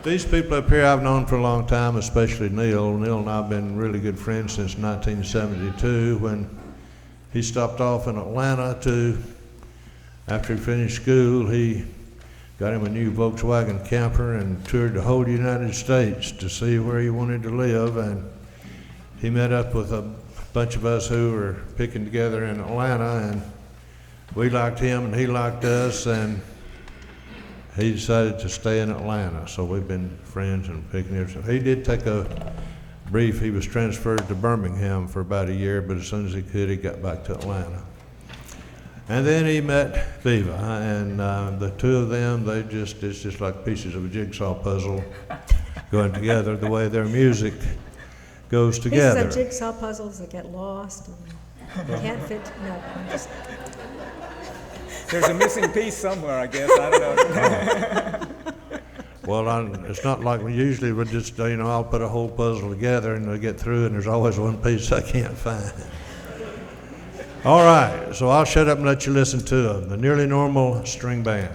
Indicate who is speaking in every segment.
Speaker 1: These people up here I've known for a long time, especially Neil. Neil and I have been really good friends since 1972 when he stopped off in Atlanta after he finished school, he got him a new Volkswagen camper and toured the whole United States to see where he wanted to live. And he met up with a bunch of us who were picking together in Atlanta, and we liked him and he liked us, and he decided to stay in Atlanta. So we've been friends and picking ever since. He did take he was transferred to Birmingham for about a year, but as soon as he could, he got back to Atlanta. And then he met Viva, and the two of them, it's just like pieces of a jigsaw puzzle going together, the way their music goes together.
Speaker 2: Pieces of jigsaw puzzles that get lost and can't fit. No, I'm just.
Speaker 3: There's a missing piece somewhere, I guess. I don't know.
Speaker 1: Well, it's not like usually we just, I'll put a whole puzzle together and we get through, and there's always one piece I can't find. All right, so I'll shut up and let you listen to them. The Nearly Normal String Band.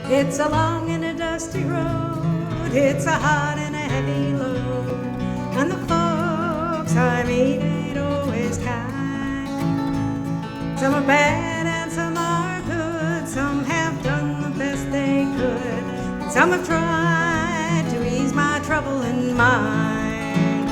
Speaker 2: It's a long and a dusty road, it's a hot and a heavy load, and the folks I meet ain't always kind. Some are bad and some are good, some have done the best they could, and some have tried to ease my trouble in mind.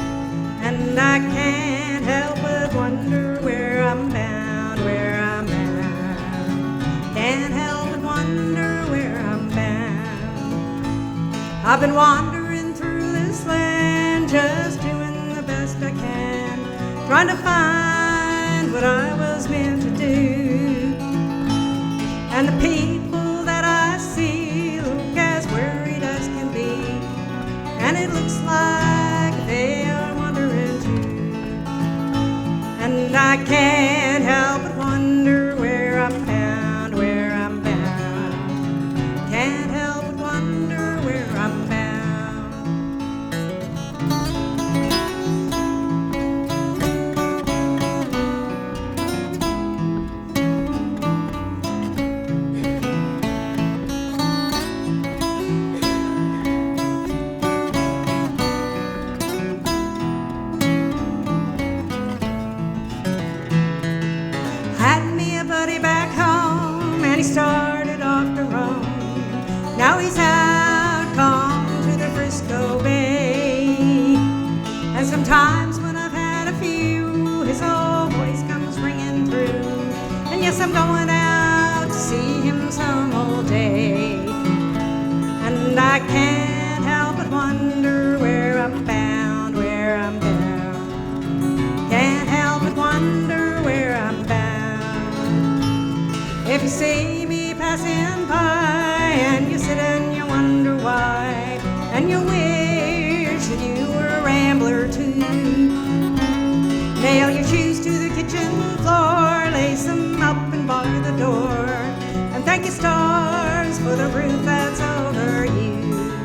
Speaker 2: And I can't help but wonder where I'm bound, where I'm bound. Can't help but wonder where I'm bound. I've been wandering through this land, just doing the best I can, trying to find what I was meant to do. And the people that I see look as worried as can be, and it looks like they are wandering too. And I can't help but wonder where I'm bound, where I'm bound. Can't help but wonder where I'm bound. Had me a buddy back home, and he started off to roam. Now he's out, gone to the Frisco Bay. And sometimes when I've had a few, his old voice comes ringing through. And yes, I'm going out to see him some old day. And I can't help but wonder where I'm bound, where I'm bound. Can't help but wonder where I'm bound. If you see me passing by and you sit and you wonder why, and you wish that you were a rambler too, nail your shoes to the kitchen floor, lace them up and bar the door, and thank your stars for the roof that's over you.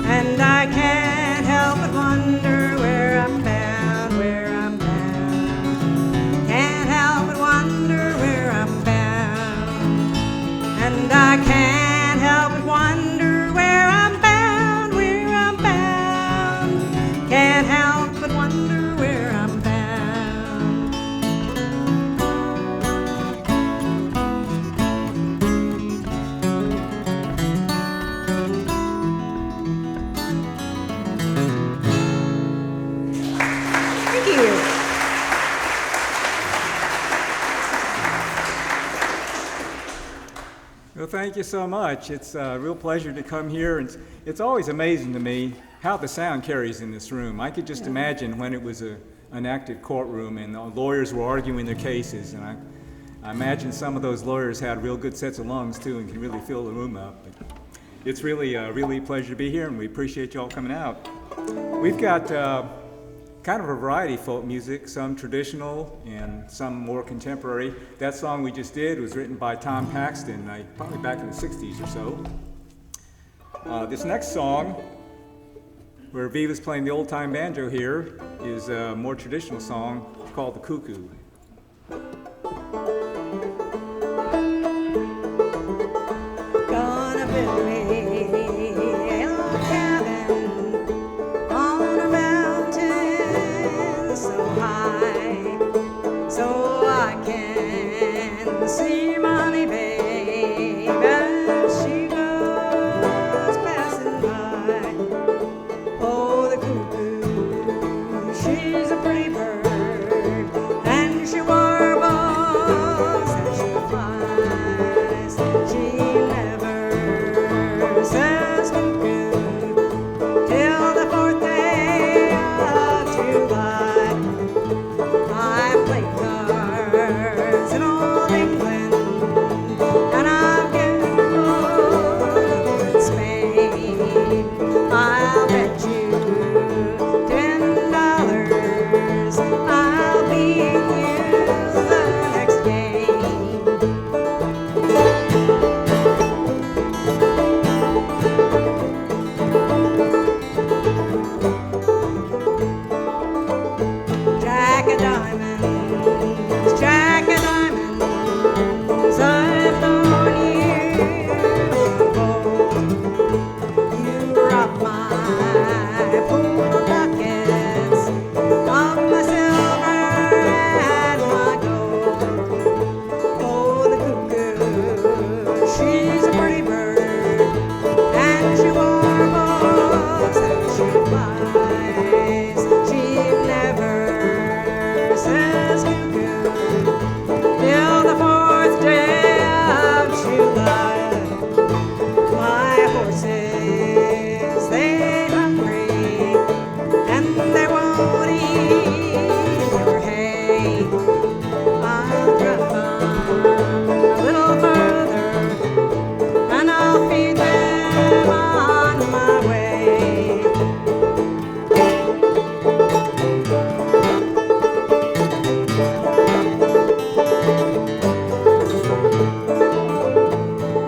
Speaker 2: And I can't help but wonder where I'm bound, where I'm bound. Can't help but wonder where I'm bound. And I can't help but wonder where I'm bound, where I'm bound. Can't help but wonder where I'm bound. Thank you.
Speaker 3: Well, thank you so much. It's a real pleasure to come here. And it's always amazing to me how the sound carries in this room. I could just imagine when it was an active courtroom and the lawyers were arguing their cases. And I imagine some of those lawyers had real good sets of lungs, too, and can really fill the room up. But it's really a pleasure to be here, and we appreciate you all coming out. We've got kind of a variety of folk music, some traditional and some more contemporary. That song we just did was written by Tom Paxton, probably back in the 60s or so. This next song, where Viva's playing the old-time banjo here, is a more traditional song called The Cuckoo.
Speaker 2: Gonna build me a cabin on a mountain so high, so I can see my honey babe as she goes passing by. Oh, the cuckoo, she's a pretty bird, and she warbles and she flies. She never says cuckoo till the 4th day of July. I play cards in old England, and I've gambled in Spain. I'll bet you $10 I'll beat you the next game. Jack of diamonds, Jack of diamonds, I've known you before. You robbed my poor pockets of my silver and my gold. Oh, the cuckoo, she's a pretty bird, and she warbles and she flies. She never says cuckoo till the 4th day of July. My horses, they hungry, and they won't eat your hay. I'll drive on a little further, and I'll feed them on my way.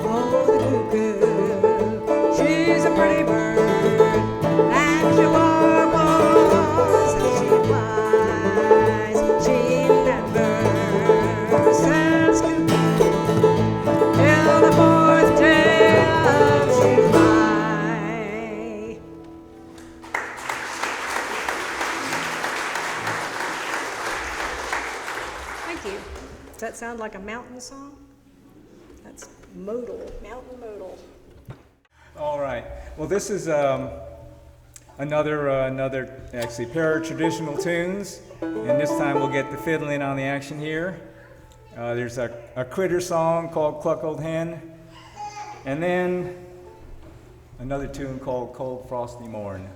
Speaker 2: Oh, the cuckoo, she's a pretty bird, and she warbles and she flies. She never says cuckoo till the 4th day of July. Thank you. Does that sound like a mountain song? That's modal, mountain modal.
Speaker 3: All right. Well, this is another actually pair of traditional tunes, and this time we'll get the fiddling on the action here. There's a critter song called Cluck Old Hen, and then another tune called Cold Frosty Morn.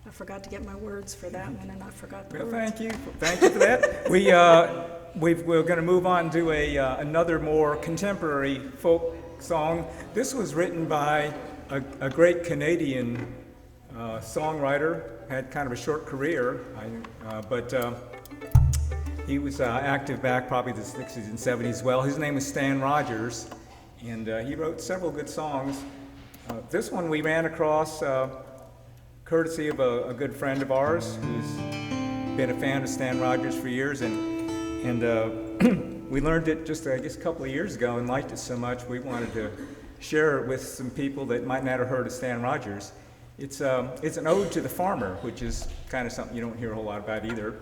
Speaker 4: I forgot to get my words for that one, and I forgot the
Speaker 3: Well,
Speaker 4: words.
Speaker 3: thank you for that. We're going to move on to another more contemporary folk song. This was written by a great Canadian songwriter, had kind of a short career, but he was active back probably the 60s and 70s as well. His name was Stan Rogers, and he wrote several good songs. This one we ran across courtesy of a good friend of ours who's been a fan of Stan Rogers for years, and we learned it just, I guess, a couple of years ago and liked it so much we wanted to share it with some people that might not have heard of Stan Rogers. It's an ode to the farmer, which is kind of something you don't hear a whole lot about either.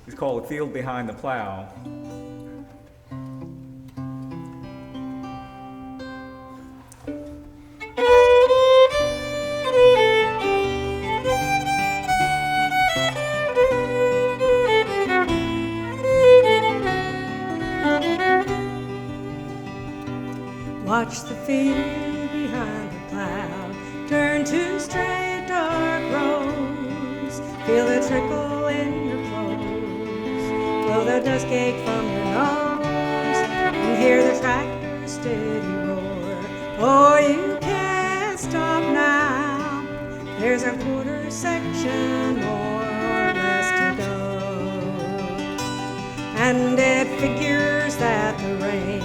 Speaker 3: It's called "The Field Behind the Plow."
Speaker 2: Watch the field behind the plow turn to straight dark roads. Feel the trickle in your clothes, blow the dust cake from your nose, and hear the tractor's steady roar. Oh, you can't stop now. There's a quarter section more or less to go, and it figures that the rain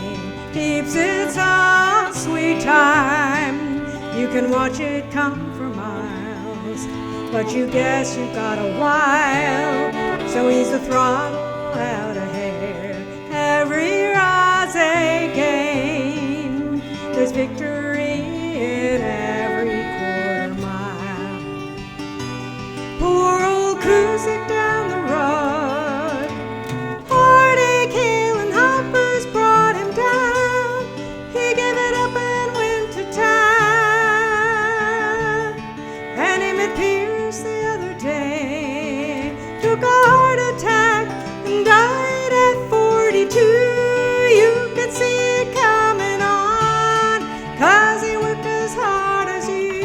Speaker 2: keeps its own sweet time. You can watch it come for miles, but you guess you've got a while. So ease the throttle out ahead. Every rise they gain, there's victory in every quarter mile. Poor old cruising down the road, heartache, hail, and hoppers brought him down. He gave it up and went to town. And him at Pierce the other day took a heart attack and died at 42. You could see it coming on, 'cause he worked as hard as you.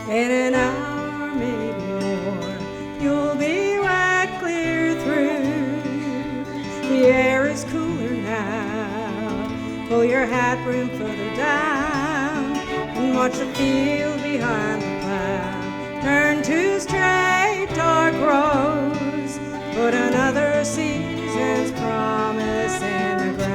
Speaker 2: In an hour, maybe more, you'll be wet clear through. The air is cooler now. Pull your hat brim further down and watch the field behind the plow turn to straight dark roads. Put another season's promise in the ground.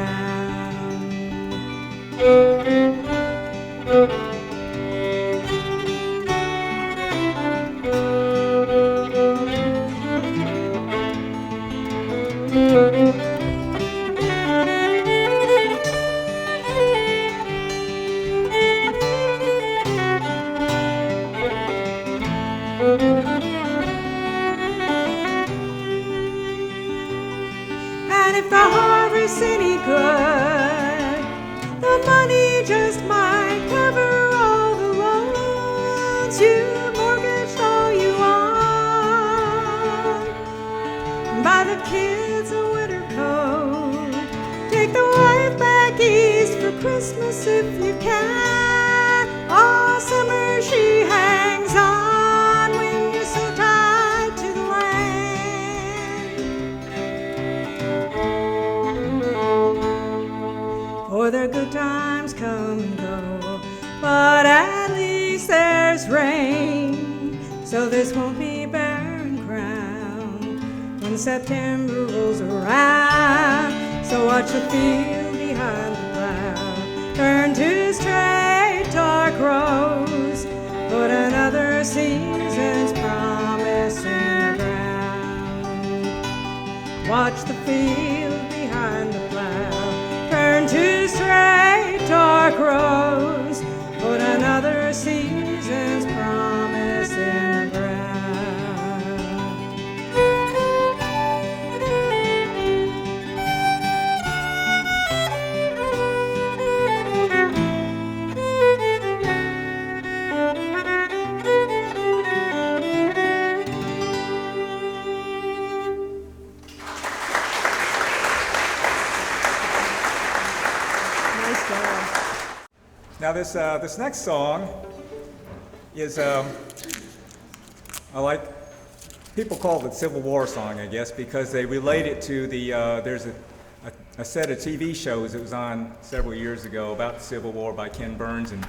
Speaker 2: And if the harvest's any good, the money just might cover all the loans you mortgaged all you want. Buy the kids a winter coat, take the wife back east for Christmas if you can. All summer she hangs on when you're so tied to the land. For the good times come and go, but at least there's rain, so this won't be barren ground when September rolls around. So watch the field behind the plow turn to straight dark roads. Put another season's promise in the ground. Watch the field behind the plow turn to straight dark roads. Put another season's promise in the ground.
Speaker 3: Now this next song is, I like, people call it the Civil War song, I guess, because they relate it to the, there's a set of TV shows that was on several years ago about the Civil War by Ken Burns, and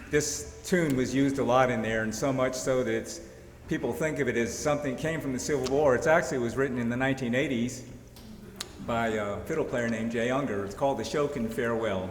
Speaker 3: this tune was used a lot in there, and so much so that it's, people think of it as something that came from the Civil War. It actually was written in the 1980s by a fiddle player named Jay Unger. It's called The Shokin Farewell.